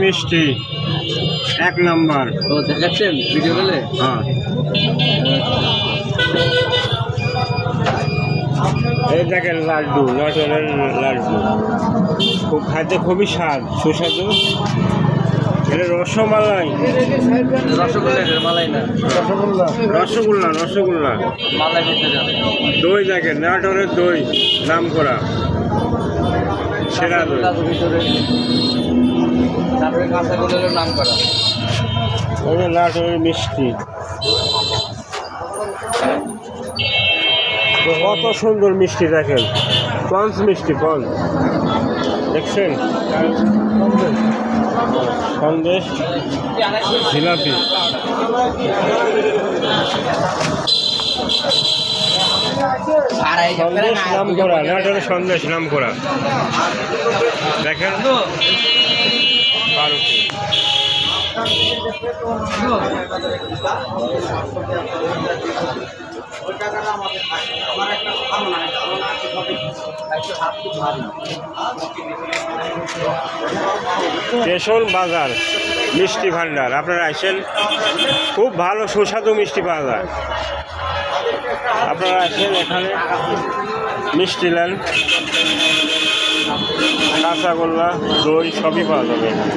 মিষ্টি 1 নাম্বার। ও দেখাচ্ছেন ভিডিও কলে? হ্যাঁ, এই দেখেন লাড্ডু, নাটোরের লাড্ডু খুব খাইতে খুবই স্বাদ সুস্বাদু। এটা রসমালাই, রসগোল্লা মালাই না, রসগোল্লা রসগোল্লা রসগোল্লা মালাই ভিতরে দই দেখেন, নাটোরের দই নাম করা সেরা দই। ভিতরে তারপরে কাঁচাগোলের নাম করা। ওই যে নাটোরের মিষ্টি, তো কত সুন্দর মিষ্টি দেখেন, পঞ্চ মিষ্টি পঞ্চ দেখছেন, সন্দেশ জিলাপি। সন্দেশ নাম করা, নাটোরের সন্দেশ নাম করা দেখেন, 12টি। স্টেশন বাজার মিষ্টি ভান্ডার, আপনারা আসেন, খুব ভালো সুস্বাদু মিষ্টি পাওয়া যায়। আপনারা আসেন, এখানে মিষ্টি নেন, কাঁচাগোল্লা দই সবই পাওয়া যাবে এখানে।